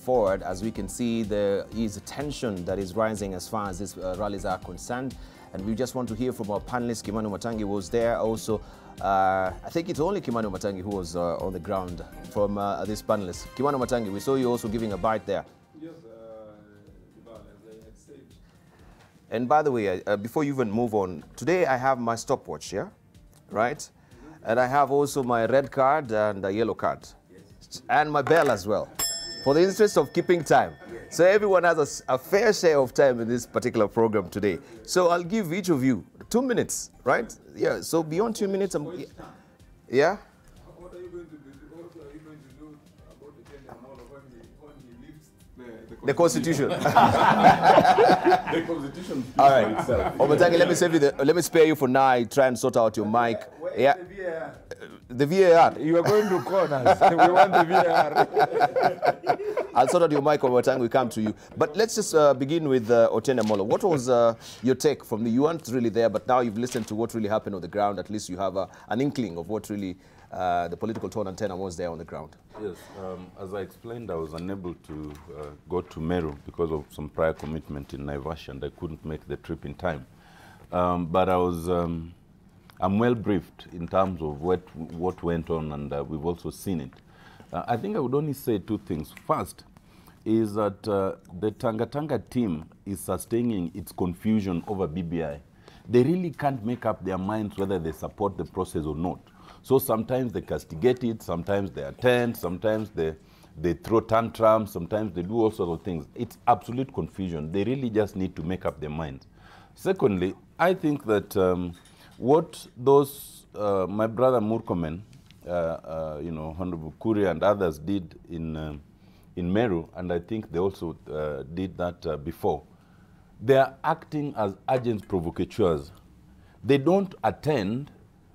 forward. As we can see, there is a tension that is rising as far as these rallies are concerned. And we just want to hear from our panelists. Kimani Wamatangi was there also. I think it's only Kimani Wamatangi who was on the ground from this panelist. Kimani Wamatangi, we saw you also giving a bite there. Yes, as I had said. And by the way, before you even move on, today I have my stopwatch here, right? And I have also my red card and a yellow card. Yes. And my bell as well, for the interest of keeping time. So everyone has a fair share of time in this particular program today. So I'll give each of you 2 minutes, right? Yeah, so beyond 2 minutes, yeah? What are you going to do? What are you going to do about the when he leaves the Constitution. the Constitution. All right. Omatangi, let me spare you for now. I try and sort out your mic. Yeah. The VAR. You are going to corners. We want the VAR. I'll sort out your mic, Omatangi, we come to you. But let's just begin with Otiende Molo. What was your take from you weren't really there, but now you've listened to what really happened on the ground. At least you have an inkling of what really the political tone and tenor was there on the ground. Yes, as I explained, I was unable to go to Meru because of some prior commitment in Naivasha, and I couldn't make the trip in time. But I was, I'm well briefed in terms of what went on, and we've also seen it. I think I would only say two things. First is that the Tanga Tanga team is sustaining its confusion over BBI. They really can't make up their minds whether they support the process or not. So sometimes they castigate it, sometimes they attend, sometimes they throw tantrums, sometimes they do all sorts of things. It's absolute confusion. They really just need to make up their minds. Secondly, I think that what those, my brother Murkomen, you know, Honorable Kuri and others did in Meru, and I think they also did that before, they are acting as agents provocateurs. They don't attend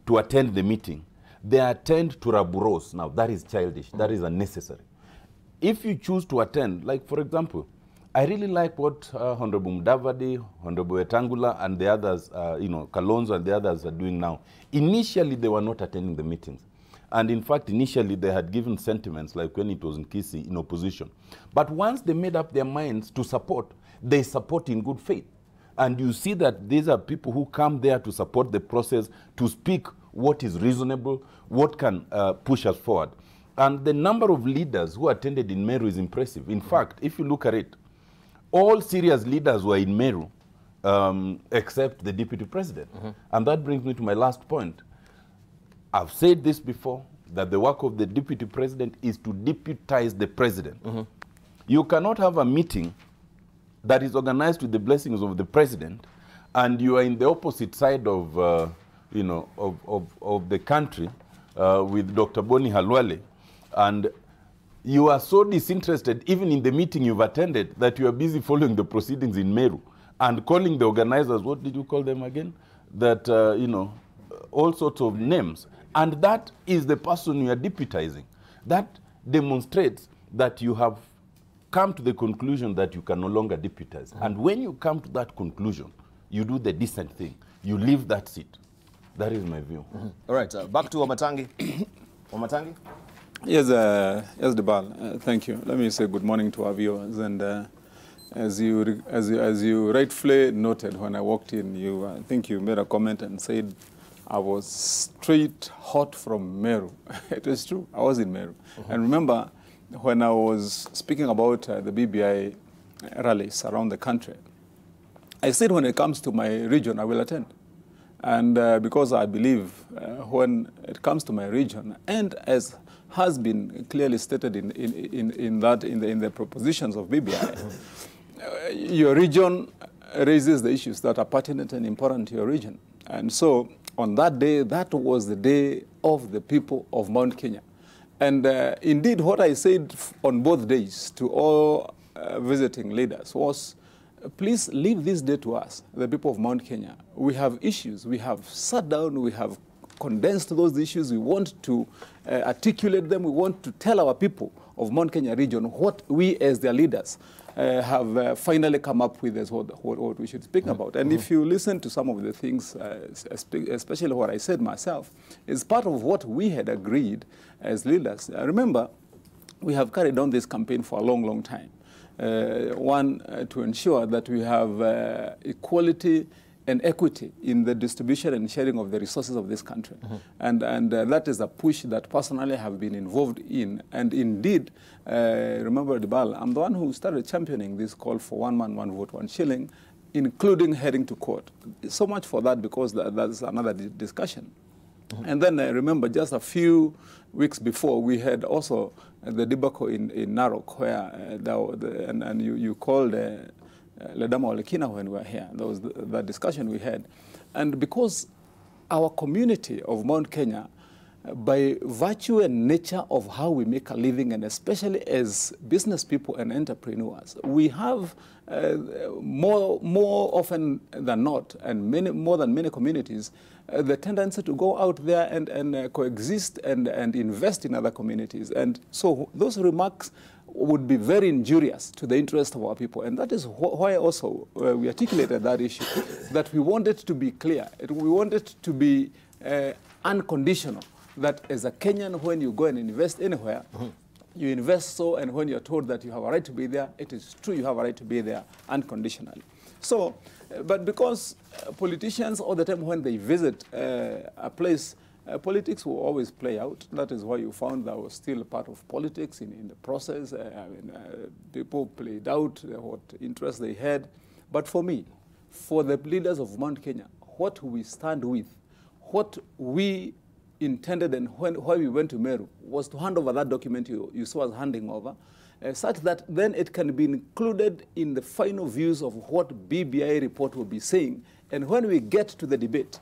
to attend the meeting. They attend to rabble. Now, that is childish. That is unnecessary. If you choose to attend, like, for example, I really like what Honorable Mudavadi, Honorable Etangula, and the others, you know, Kalonzo and the others are doing now. Initially, they were not attending the meetings. And in fact, initially, they had given sentiments, like when it was in Kisi, in opposition. But once they made up their minds to support, they support in good faith. And you see that these are people who come there to support the process, to speak what is reasonable, what can push us forward. And the number of leaders who attended in Meru is impressive. In fact, if you look at it, all serious leaders were in Meru, except the deputy president. And that brings me to my last point. I've said this before, that the work of the deputy president is to deputize the president. You cannot have a meeting that is organized with the blessings of the president, and you are in the opposite side of, you know, of the country with Dr. Boni Halwale, and you are so disinterested, even in the meeting you've attended, that you are busy following the proceedings in Meru and calling the organizers, what did you call them again? That, you know, all sorts of names. And that is the person you are deputizing. That demonstrates that you have come to the conclusion that you can no longer deputize. And when you come to that conclusion, you do the decent thing. You leave that seat. That is my view. All right, back to Wamatangi. Wamatangi? Yes, yes, Debal. Thank you. Let me say good morning to our viewers. And as you rightfully noted when I walked in, I think you made a comment and said I was straight hot from Meru. It is true. I was in Meru. And remember, when I was speaking about the BBI rallies around the country, I said when it comes to my region, I will attend. And because I believe when it comes to my region, and as has been clearly stated in the propositions of BBI, your region raises the issues that are pertinent and important to your region. And so on that day, that was the day of the people of Mount Kenya. And indeed, what I said on both days to all visiting leaders was, please leave this day to us, the people of Mount Kenya. We have issues. We have sat down. We have condensed those issues. We want to articulate them. We want to tell our people of Mount Kenya region what we as their leaders have finally come up with as what we should speak about. And if you listen to some of the things, especially what I said myself, is part of what we had agreed as leaders. Remember, we have carried on this campaign for a long, long time. To ensure that we have equality and equity in the distribution and sharing of the resources of this country. And that is a push that personally I have been involved in. And indeed, remember, Dibal, I'm the one who started championing this call for 1 man, 1 vote, 1 shilling, including heading to court. So much for that, because that's another discussion. And then I remember just a few weeks before, we had also the debacle in Narok, where you called Ledama Olekina when we were here. That was the discussion we had. And because our community of Mount Kenya, by virtue and nature of how we make a living, and especially as business people and entrepreneurs, we have more often than not, and more than many communities, the tendency to go out there and coexist and invest in other communities. And so those remarks would be very injurious to the interest of our people. And that is why also we articulated that issue, that we wanted to be clear. We wanted to be unconditional, that as a Kenyan, when you go and invest anywhere, you invest so, and when you're told that you have a right to be there, it is true, you have a right to be there unconditionally. So, but because politicians all the time when they visit a place, politics will always play out. That is why you found that was still a part of politics in the process. People played out what interest they had. But for me, for the leaders of Mount Kenya, what we stand with, what we intended and why we went to Meru was to hand over that document you saw us handing over, such that then it can be included in the final views of what BBI report will be saying. And when we get to the debate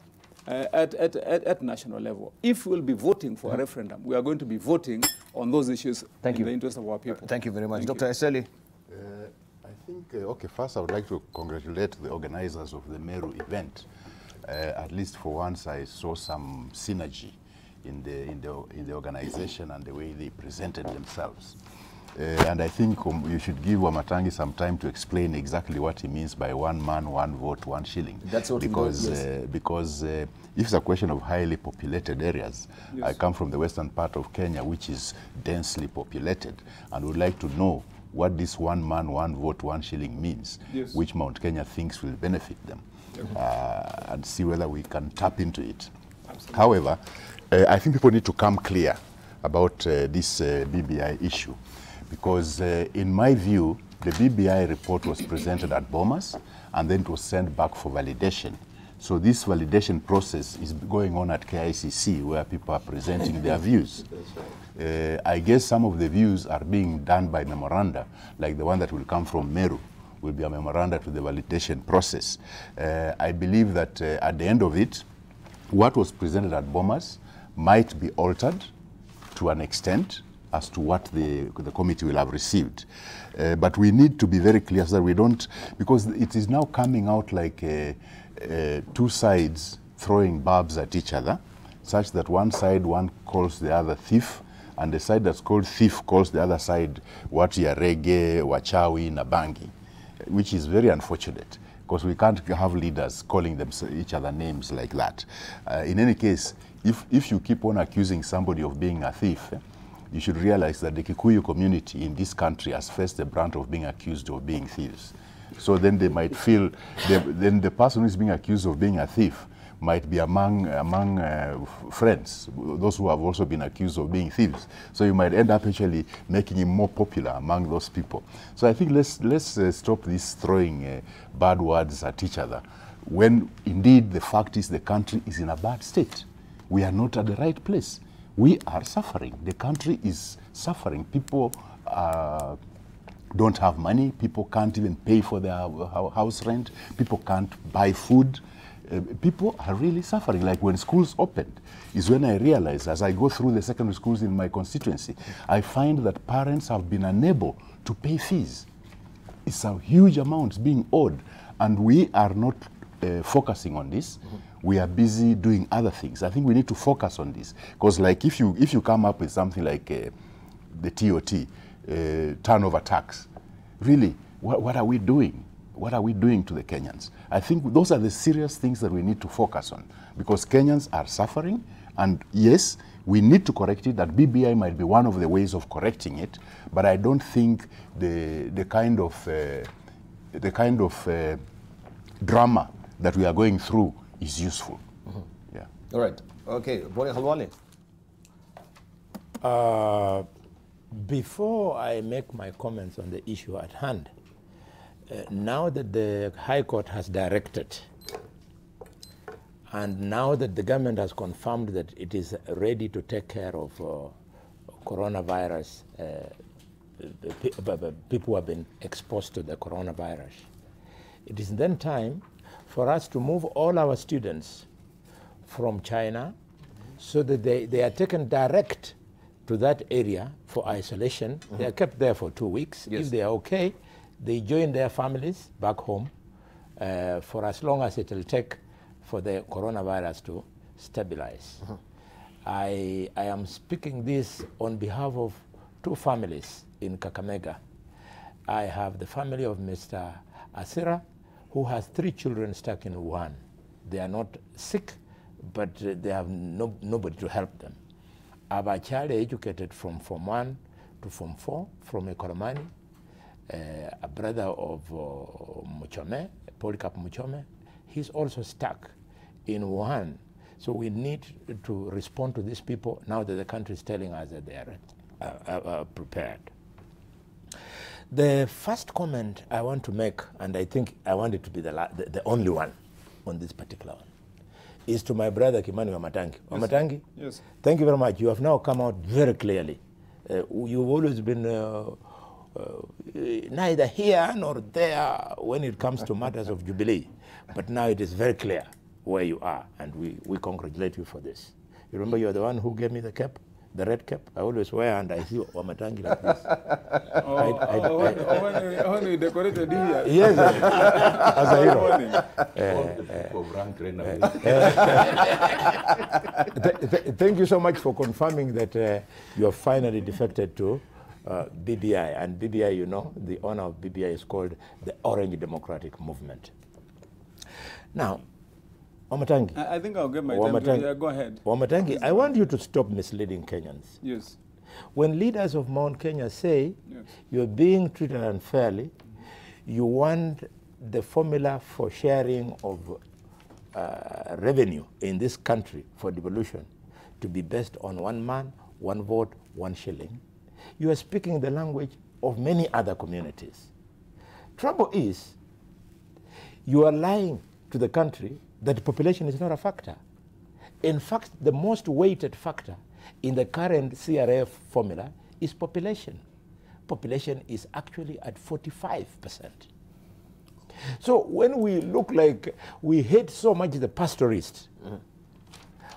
at national level, if we'll be voting for a referendum, we are going to be voting on those issues in the interest of our people. Thank you very much. Dr. Eseli. I think, okay, first I would like to congratulate the organizers of the Meru event. At least for once I saw some synergy in the organization and the way they presented themselves. And I think you should give Wamatangi some time to explain exactly what he means by 1 man, 1 vote, 1 shilling. That's what because if it's a question of highly populated areas, I come from the western part of Kenya, which is densely populated, and would like to know what this 1 man, 1 vote, 1 shilling means, which Mount Kenya thinks will benefit them, and see whether we can tap into it. Absolutely. However, I think people need to come clear about this BBI issue, because in my view, the BBI report was presented at Bomas and then it was sent back for validation. So this validation process is going on at KICC, where people are presenting their views. I guess some of the views are being done by memoranda, like the one that will come from Meru will be a memoranda to the validation process. I believe that at the end of it, what was presented at Bomas might be altered to an extent as to what the committee will have received. But we need to be very clear so that we don't, because it is now coming out like two sides throwing barbs at each other, such that one calls the other thief, and the side that's called thief calls the other side Watiarege, Wachawi, Nabangi, which is very unfortunate, because we can't have leaders calling them each other names like that. In any case, if you keep on accusing somebody of being a thief, you should realize that the Kikuyu community in this country has faced the brunt of being accused of being thieves. So then they might feel, then the person who is being accused of being a thief might be among friends, those who have also been accused of being thieves. So you might end up actually making him more popular among those people. So I think let's stop this throwing bad words at each other, when indeed the fact is the country is in a bad state. We are not at the right place. We are suffering. The country is suffering. People don't have money. People can't even pay for their house rent. People can't buy food. People are really suffering. Like when schools opened is when I realized, as I go through the secondary schools in my constituency, I find that parents have been unable to pay fees. It's a huge amount being owed, and we are not focusing on this. We are busy doing other things. I think we need to focus on this, because like if you come up with something like the TOT, turnover tax, really, what are we doing? What are we doing to the Kenyans? I think those are the serious things that we need to focus on, because Kenyans are suffering And yes, we need to correct it. That BBI might be one of the ways of correcting it, but I don't think the kind of drama that we are going through is useful. Yeah. All right. Okay. Bore Halwale. Before I make my comments on the issue at hand, now that the High Court has directed, and now that the government has confirmed that it is ready to take care of coronavirus, people who have been exposed to the coronavirus, it is then time for us to move all our students from China so that they are taken direct to that area for isolation. They are kept there for 2 weeks. Yes. If they are okay, they join their families back home for as long as it will take for the coronavirus to stabilize. I am speaking this on behalf of 2 families in Kakamega. I have the family of Mr. Asira, who has 3 children stuck in Wuhan. They are not sick, but they have nobody to help them. I have a child educated from Form 1 to Form 4 from Ekoromani, a brother of Muchome, Polycarp Muchome. He's also stuck in Wuhan. So we need to respond to these people now that the country is telling us that they are prepared. The first comment I want to make, and I think I want it to be the only one on this particular one, is to my brother Kimani Wamatangi. Yes. Wamatangi, Yes. thank you very much. You have now come out very clearly. You've always been neither here nor there when it comes to matters of Jubilee. But now it is very clear where you are, and we congratulate you for this. You remember you're the one who gave me the cap? The red cap I always wear, and I see Wamatangi like this. When we decorated here. Yes, as a hero. Thank you so much for confirming that you have finally defected to BBI. And BBI, you know, the owner of BBI is called the Orange Democratic Movement. Now, Wamatangi. I think I'll get my time to, yeah, go ahead. Wamatangi, I want you to stop misleading Kenyans. Yes. When leaders of Mount Kenya say Yes. you're being treated unfairly, you want the formula for sharing of revenue in this country for devolution to be based on 1 man, 1 vote, 1 shilling, you are speaking the language of many other communities. Trouble is, you are lying to the country that population is not a factor. In fact, the most weighted factor in the current CRF formula is population. Population is actually at 45%. So when we look like we hate so much the pastoralists,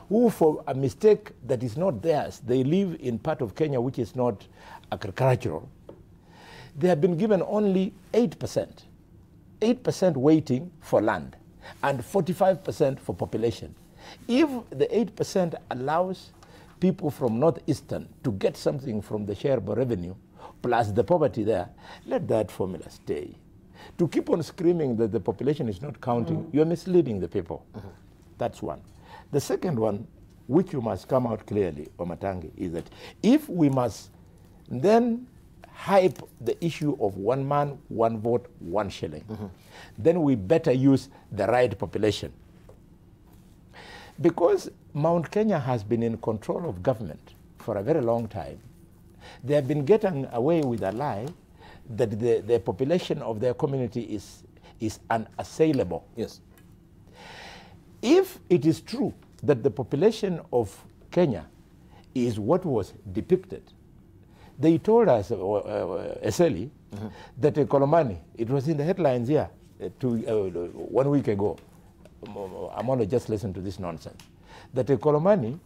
who for a mistake that is not theirs, they live in part of Kenya which is not agricultural, they have been given only 8%. 8% weighting for land and 45% for population. If the 8% allows people from Northeastern to get something from the shareable revenue, plus the poverty there, let that formula stay. To keep on screaming that the population is not counting, you're misleading the people. That's one. The second one, which you must come out clearly, Wamatangi, is that if we must then hype the issue of 1 man, 1 vote, 1 shilling, then we better use the right population. Because Mount Kenya has been in control of government for a very long time, they have been getting away with a lie that the population of their community is unassailable. Yes. If it is true that the population of Kenya is what was depicted, they told us, Eseli, that Kolomani, it was in the headlines here 1 week ago. I'm only just listening to this nonsense. That Kolomani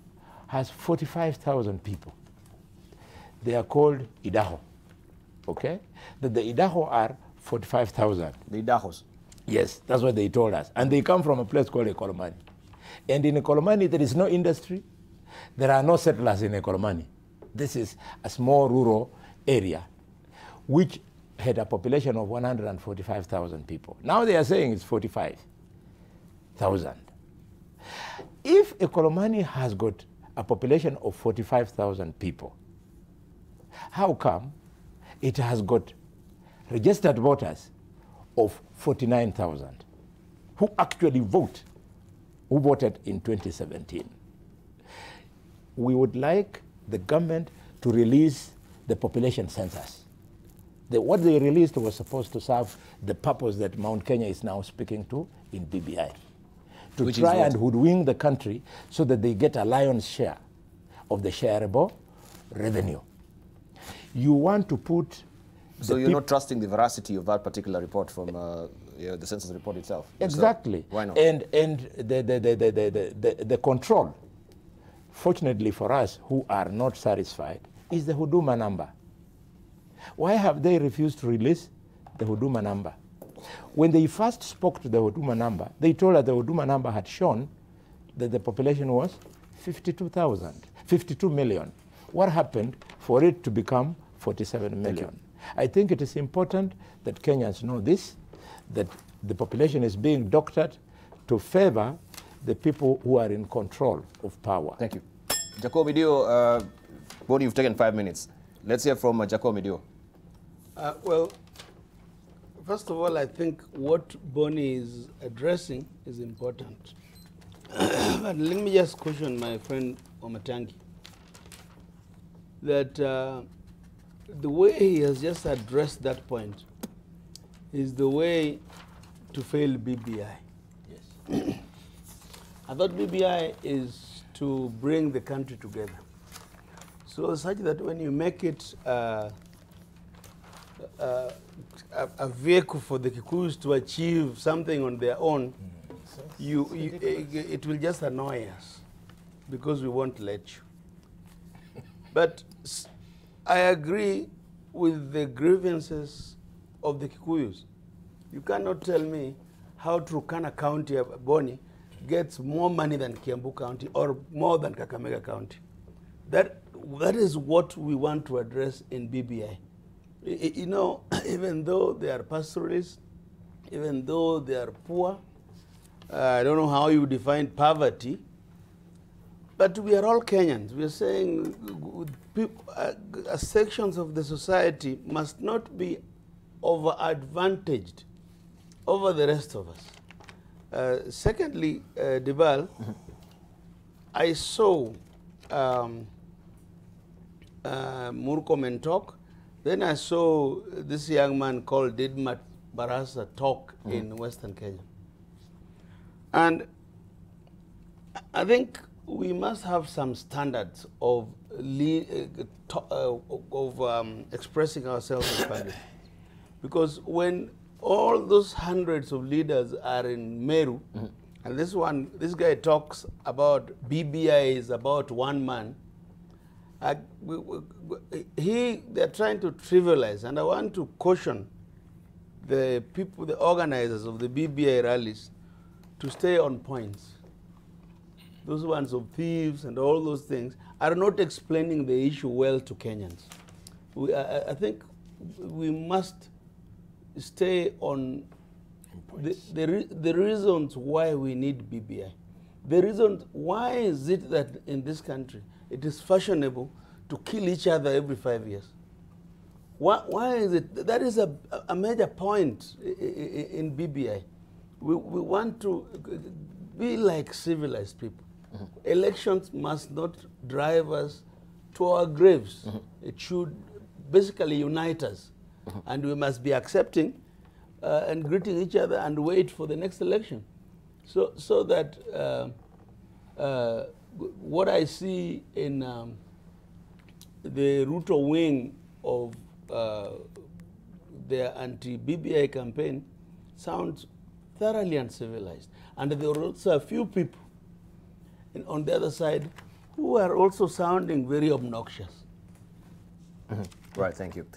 has 45,000 people. They are called Idaho, okay? That the Idaho are 45,000. The Idahos. Yes, that's what they told us. And they come from a place called Ekolomani. And in Ekolomani, there is no industry. There are no settlers in Ekolomani. This is a small rural area which had a population of 145,000 people. Now they are saying it's 45,000. If Ekolomani has got a population of 45,000 people. How come it has got registered voters of 49,000 who actually vote, who voted in 2017? We would like the government to release the population census. What they released was supposed to serve the purpose that Mount Kenya is now speaking to in BBI, to try and hoodwink the country so that they get a lion's share of the shareable revenue. You want to put... So you're not trusting the veracity of that particular report from the census report itself? Exactly. So why not? And the control, fortunately for us who are not satisfied, is the Huduma number. Why have they refused to release the Huduma number? When they first spoke to the Huduma number, they told us the Huduma number had shown that the population was 52 million. What happened for it to become 47 million? I think it is important that Kenyans know this, that the population is being doctored to favor the people who are in control of power. Thank you. Jacob Midio, Boni, you've taken 5 minutes. Let's hear from Jacob Midio. Well, first of all, I think what Boni is addressing is important. But let me just question my friend Omatangi that the way he has just addressed that point is the way to fail BBI. Yes. I thought BBI is to bring the country together. So such that when you make it a vehicle for the Kikuyus to achieve something on their own, it will just annoy us because we won't let you. But I agree with the grievances of the Kikuyus. You cannot tell me how Turkana County, Boni, gets more money than Kiambu County or more than Kakamega County. That is what we want to address in BBI. You know, even though they are pastoralists, even though they are poor, I don't know how you define poverty, but we are all Kenyans. We are saying sections of the society must not be over-advantaged over the rest of us. Secondly, Dibal, I saw Murkomen talk. Then I saw this young man called Didmat Barasa talk in Western Kenya. And I think we must have some standards of expressing ourselves in public. Because when all those hundreds of leaders are in Meru, and this guy talks about BBI is about one man, they're trying to trivialize, and I want to caution the people, the organizers of the BBI rallies, to stay on points. Those ones of thieves and all those things are not explaining the issue well to Kenyans. I think we must stay on the reasons why we need BBI. The reasons why is it that in this country it is fashionable to kill each other every 5 years? Why is it? That is a major point in BBI. We want to be like civilized people. Elections must not drive us to our graves. It should basically unite us. And we must be accepting and greeting each other and wait for the next election. So that what I see in the Ruto wing of their anti-BBI campaign sounds thoroughly uncivilized. And there are also a few people on the other side who are also sounding very obnoxious. Right, thank you.